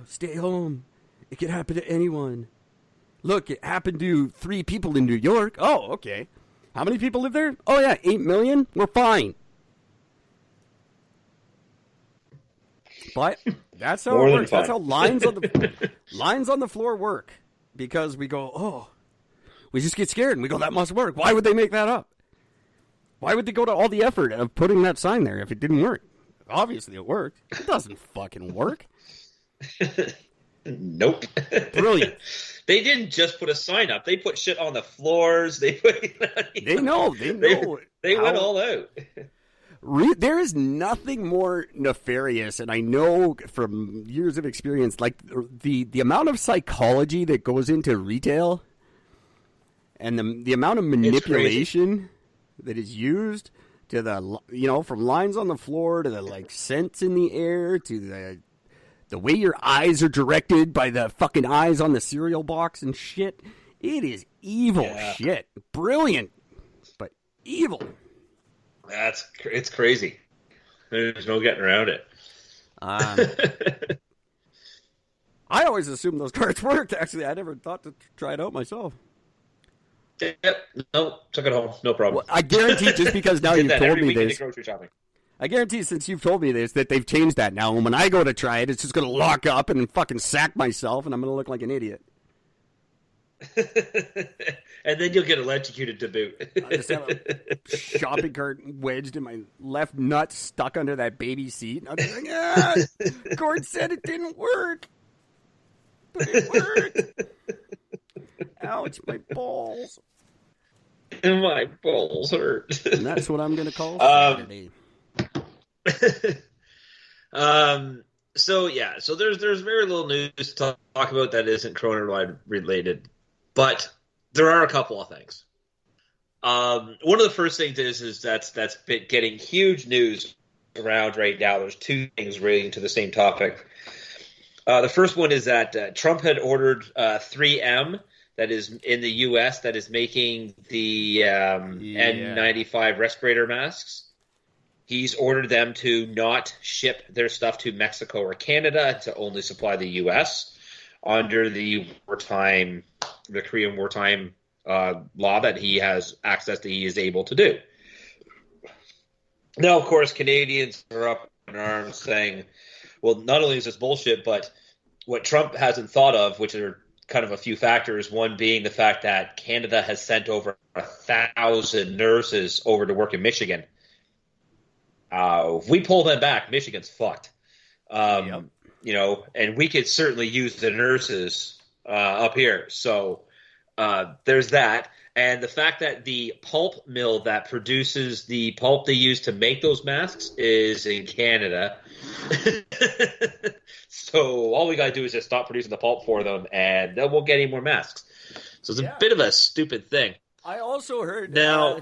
stay home. It could happen to anyone. Look, it happened to 3 people in New York. Oh, okay. How many people live there? Oh, yeah, 8 million? We're fine. But that's how it works. That's how lines on the floor work. Because we go, oh, we just get scared and we go, that must work. Why would they make that up? Why would they go to all the effort of putting that sign there if it didn't work? Obviously it worked. It doesn't fucking work. Nope. Brilliant. They didn't just put a sign up. They put shit on the floors. They put. They know. They went all out. There is nothing more nefarious, and I know from years of experience, like the amount of psychology that goes into retail, and the amount of manipulation that is used to the from lines on the floor to the like scents in the air to the way your eyes are directed by the fucking eyes on the cereal box and shit. It is evil shit. Brilliant, but evil. It's crazy. There's no getting around it. I always assumed those cards worked. Actually, I never thought to try it out myself. Yep. No, took it home. No problem. Well, I guarantee just because now you've told me this. Grocery shopping. I guarantee since you've told me this that they've changed that now. And when I go to try it, it's just going to lock up and fucking sack myself, and I'm going to look like an idiot. And then you'll get electrocuted to boot. I just have a shopping cart wedged in my left nut, stuck under that baby seat. And I'll be like, Gord said it didn't work. But it worked. Ouch, my balls. My balls hurt. And that's what I'm going to call Saturday. So there's very little news to talk about that isn't coronavirus related, but there are a couple of things. One of the first things is that's been getting huge news around right now. There's 2 things relating to the same topic. The first one is that Trump had ordered 3M, that is in the U.S., that is making the N95 respirator masks. He's ordered them to not ship their stuff to Mexico or Canada, to only supply the U.S. under the Korean wartime law that he has access that he is able to do. Now, of course, Canadians are up in arms saying, well, not only is this bullshit, but what Trump hasn't thought of, which are kind of a few factors, one being the fact that Canada has sent over 1,000 nurses over to work in Michigan. If we pull them back, Michigan's fucked. Yep. And we could certainly use the nurses up here. So there's that. And the fact that the pulp mill that produces the pulp they use to make those masks is in Canada. So all we got to do is just stop producing the pulp for them, and then we'll get any more masks. So it's a bit of a stupid thing. I also heard now,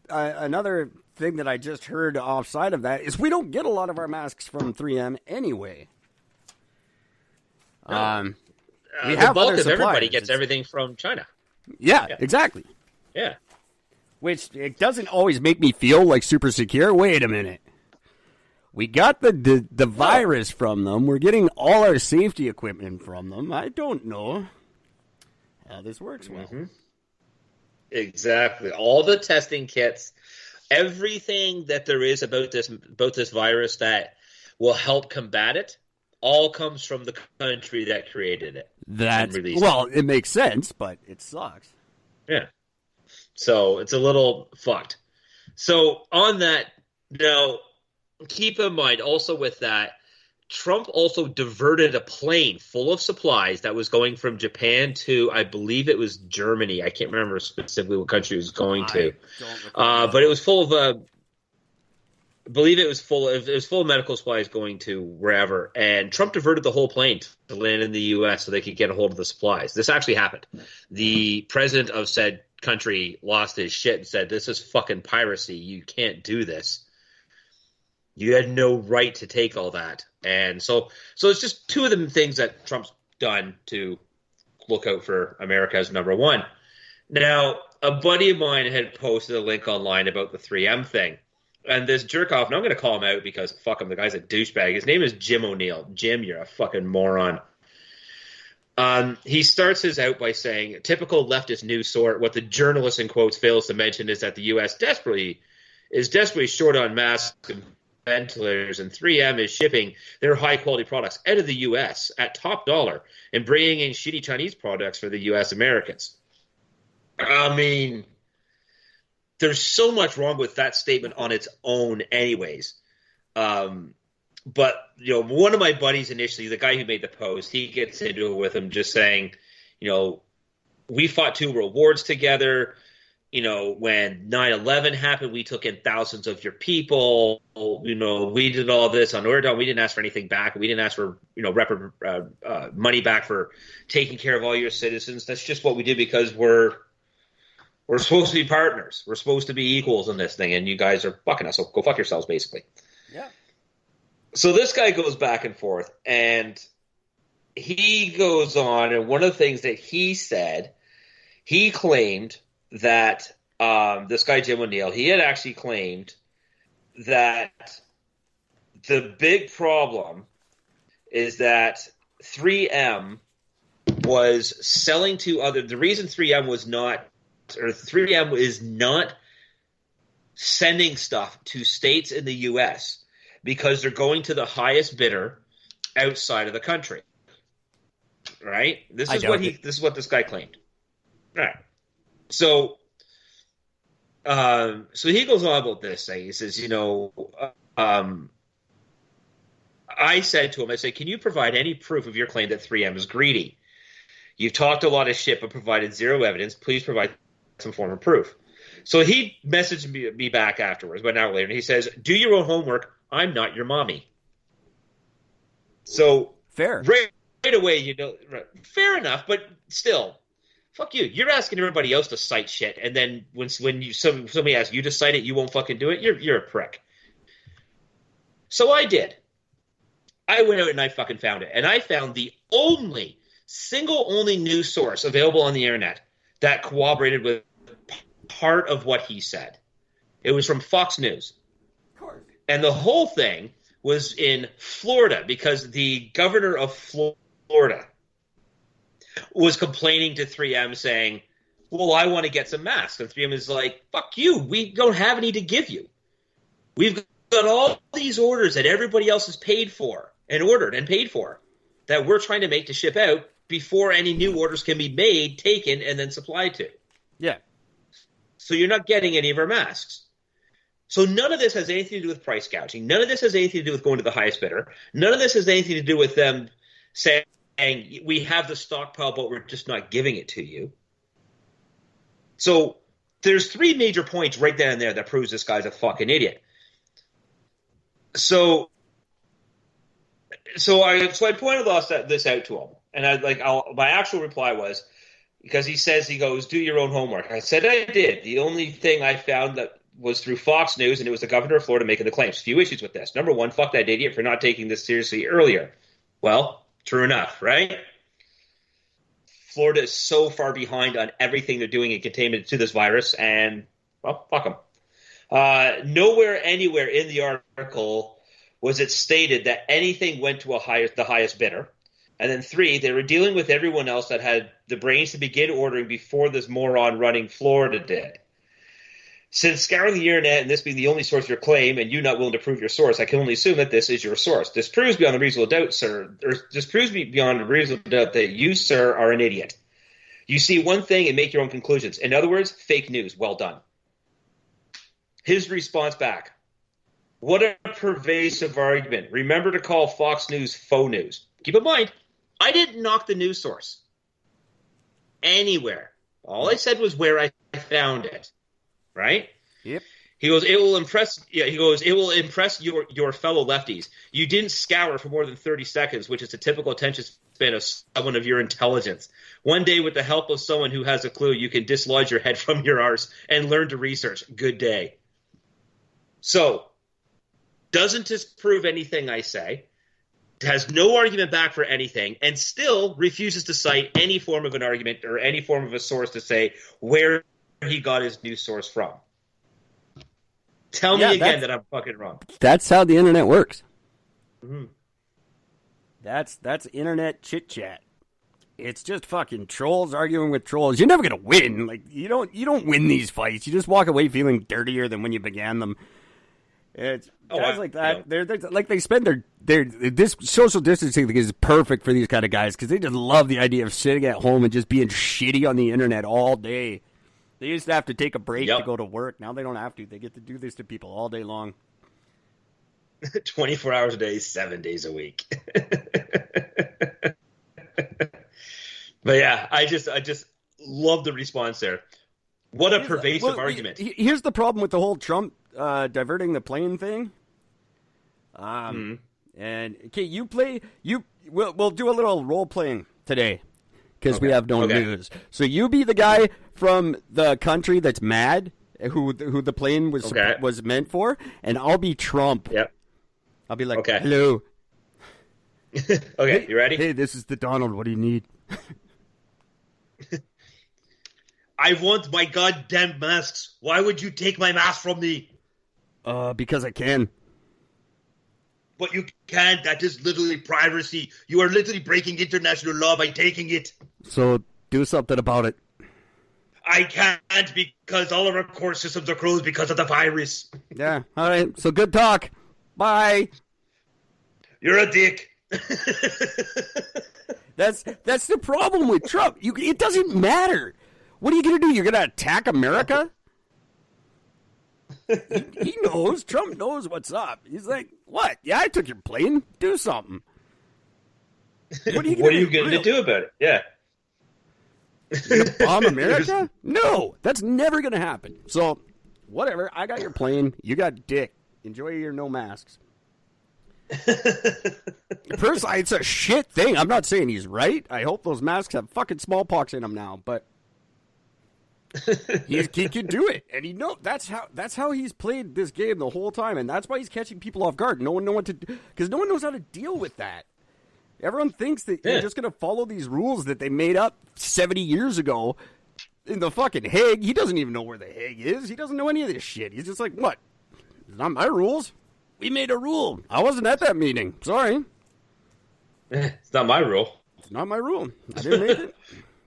another thing that I just heard offside of that is we don't get a lot of our masks from 3M anyway. We have the bulk of suppliers. Everybody gets everything from China. Yeah, exactly. Yeah. Which it doesn't always make me feel like super secure. Wait a minute. We got the virus from them. We're getting all our safety equipment from them. I don't know how this works well. Mm-hmm. Exactly. All the testing kits, everything that there is about this virus that will help combat it, all comes from the country that created it. It makes sense, but it sucks. Yeah. So it's a little fucked. So on that, now keep in mind also with that, Trump also diverted a plane full of supplies that was going from Japan to, I believe it was Germany. I can't remember specifically what country it was going to. But it was full of I believe it was full of medical supplies going to wherever, and Trump diverted the whole plane to land in the U.S. so they could get a hold of the supplies. This actually happened. The president of said country lost his shit and said, "This is fucking piracy. You can't do this. You had no right to take all that." And so it's just 2 of the things that Trump's done to look out for America as number one. Now, a buddy of mine had posted a link online about the 3M thing. And this jerk off, and I'm going to call him out because fuck him, the guy's a douchebag. His name is Jim O'Neill. Jim, you're a fucking moron. He starts his out by saying, typical leftist news sort, what the journalist in quotes fails to mention is that the U.S. is desperately short on masks and ventilators, and 3M is shipping their high-quality products out of the U.S. at top dollar and bringing in shitty Chinese products for the U.S. Americans. I mean, there's so much wrong with that statement on its own anyways. But, you know, one of my buddies initially, the guy who made the post, he gets into it with him just saying, you know, we fought 2 world wars together. You know, when 9/11 happened, we took in thousands of your people. You know, we did all this on order. We didn't ask for anything back. We didn't ask for, you know, money back for taking care of all your citizens. That's just what we did because we're supposed to be partners. We're supposed to be equals in this thing, and you guys are fucking us. So go fuck yourselves, basically. Yeah. So this guy goes back and forth, and he goes on, and one of the things that he said, he claimed that this guy Jim O'Neill, he had actually claimed that the big problem is that 3M was selling to other. The reason 3M is not sending stuff to states in the U.S. because they're going to the highest bidder outside of the country. Right? This is what this guy claimed. All right. So he goes on about this thing. He says, you know, I said to him, I said, can you provide any proof of your claim that 3M is greedy? You've talked a lot of shit but provided zero evidence. Please provide some form of proof. So he messaged me back afterwards, about an hour later, and he says, do your own homework. I'm not your mommy. So fair. Right away, you know, fair enough, but still, fuck you. You're asking everybody else to cite shit, and then when somebody asks you to cite it, you won't fucking do it. You're a prick. So I did. I went out and I fucking found it, and I found the only news source available on the internet that corroborated with part of what he said. It was from Fox News. Of course. And the whole thing was in Florida because the governor of Florida was complaining to 3M saying, well, I want to get some masks. And 3M is like, fuck you. We don't have any to give you. We've got all these orders that everybody else has paid for and ordered and paid for that we're trying to make to ship out before any new orders can be made, taken, and then supplied to. Yeah. So you're not getting any of our masks. So none of this has anything to do with price gouging. None of this has anything to do with going to the highest bidder. None of this has anything to do with them saying, we have the stockpile, but we're just not giving it to you. So there's 3 major points right then and there that proves this guy's a fucking idiot. So I pointed this out to him, and my actual reply was, because he goes, do your own homework. I said I did. The only thing I found that was through Fox News, and it was the governor of Florida making the claims. A few issues with this. Number one, fuck that idiot for not taking this seriously earlier. Well, true enough, right? Florida is so far behind on everything they're doing in containment to this virus, and, well, fuck them. Nowhere, anywhere in the article was it stated that anything went to the highest bidder. And then 3, they were dealing with everyone else that had the brains to begin ordering before this moron running Florida did. Since scouring the internet and this being the only source of your claim and you not willing to prove your source, I can only assume that this is your source. This proves beyond a reasonable doubt, sir, or this proves beyond a reasonable doubt that you, sir, are an idiot. You see one thing and make your own conclusions. In other words, fake news. Well done. His response back. What a pervasive argument. Remember to call Fox News faux news. Keep in mind, I didn't knock the news source anywhere. All I said was where I found it. Right? Yep. He goes, it will impress. Yeah, he goes, it will impress your fellow lefties. You didn't scour for more than 30 seconds, which is a typical attention span of someone of your intelligence. One day, with the help of someone who has a clue, you can dislodge your head from your arse and learn to research. Good day. So, doesn't disprove anything I say, has no argument back for anything, and still refuses to cite any form of an argument or any form of a source to say where he got his news source from. Tell me again that I'm fucking wrong. That's how the internet works. Mm-hmm. That's internet chit chat. It's just fucking trolls arguing with trolls. You're never gonna win. Like you don't win these fights. You just walk away feeling dirtier than when you began them. It's guys like that. They're like they spend their this social distancing thing is perfect for these kind of guys because they just love the idea of sitting at home and just being shitty on the internet all day. They used to have to take a break to go to work. Now they don't have to. They get to do this to people all day long. 24 hours a day, 7 days a week. But yeah, I just love the response there. What a pervasive argument. Here's the problem with the whole Trump diverting the plane thing. And okay, we'll do a little role playing today because we have no news. So you be the guy from the country that's mad, who the plane was meant for, and I'll be Trump. Yep. I'll be like, hello. Okay, hey, you ready? Hey, this is the Donald. What do you need? I want my goddamn masks. Why would you take my mask from me? Because I can. But you can't. That is literally piracy. You are literally breaking international law by taking it. So do something about it. I can't because all of our court systems are closed because of the virus. Yeah, all right. So good talk. Bye. You're a dick. That's the problem with Trump. It doesn't matter. What are you going to do? You're going to attack America? He knows. Trump knows what's up. He's like, what? Yeah, I took your plane. Do something. What are you going to do about it? Yeah. You're gonna bomb America? No, that's never going to happen. So, whatever. I got your plane. You got dick. Enjoy your no masks. Personally, it's a shit thing. I'm not saying he's right. I hope those masks have fucking smallpox in them now, but he can do it, and that's how he's played this game the whole time, and that's why he's catching people off guard. No one knows because no one knows how to deal with that. Everyone thinks that you're just going to follow these rules that they made up 70 years ago in the fucking Hague. He doesn't even know where the Hague is. He doesn't know any of this shit. He's just like, what? It's not my rules. We made a rule. I wasn't at that meeting. Sorry. It's not my rule. It's not my rule. I didn't make it.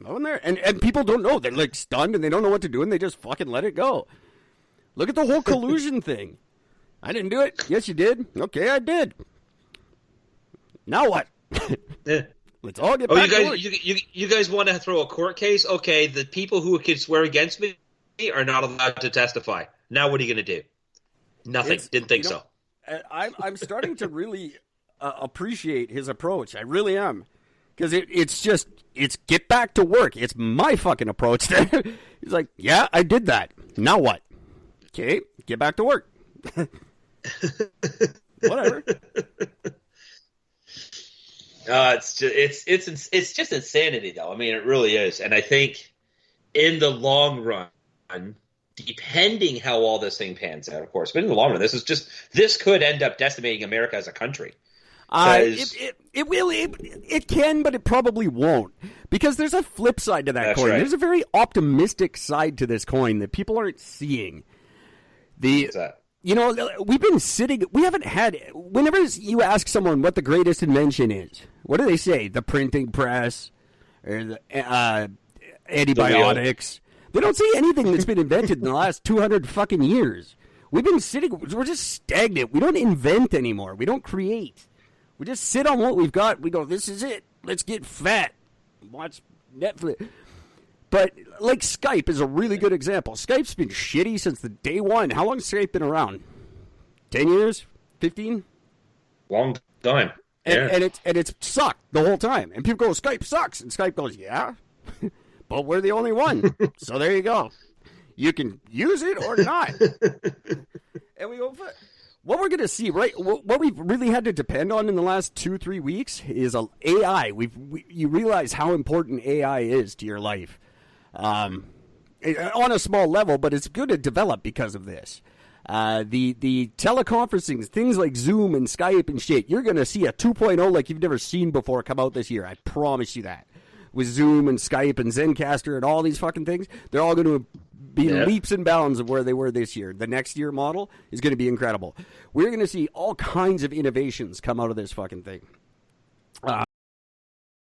I wasn't there. And people don't know. They're like stunned and they don't know what to do and they just fucking let it go. Look at the whole collusion thing. I didn't do it. Yes, you did. Okay, I did. Now what? Let's all get back to work. You guys want to throw a court case? Okay, the people who could swear against me are not allowed to testify. Now what are you going to do? Nothing. Didn't think so. I'm starting to really appreciate his approach. I really am. Because it's get back to work. It's my fucking approach. He's like, yeah, I did that. Now what? Okay, get back to work. Whatever. It's just insanity, though. I mean, it really is. And I think in the long run, depending how all this thing pans out, of course, but in the long run, this could end up decimating America as a country. It can, but it probably won't, because there's a flip side to that coin. Right. There's a very optimistic side to this coin that people aren't seeing. What's that? You know, we've been sitting. We haven't had. Whenever you ask someone what the greatest invention is, what do they say? The printing press, or the antibiotics. They don't say anything that's been invented in the last 200 fucking years. We've been sitting. We're just stagnant. We don't invent anymore. We don't create. We just sit on what we've got. We go, this is it. Let's get fat. Watch Netflix. But, like, Skype is a really good example. Skype's been shitty since the day one. How long has Skype been around? 10 years? 15? Long time. And it's sucked the whole time. And people go, Skype sucks. And Skype goes, yeah, but we're the only one. So there you go. You can use it or not. And we go, what we're going to see, right? What we've really had to depend on in the last 2-3 weeks is AI. You realize how important AI is to your life. On a small level, but it's good to develop because of this. The teleconferencing, things like Zoom and Skype and shit, you're going to see a 2.0 like you've never seen before come out this year. I promise you that. with Zoom and Skype and Zencaster and all these fucking things, they're all going to be leaps and bounds of where they were this year. The next year model is going to be incredible. We're going to see all kinds of innovations come out of this fucking thing.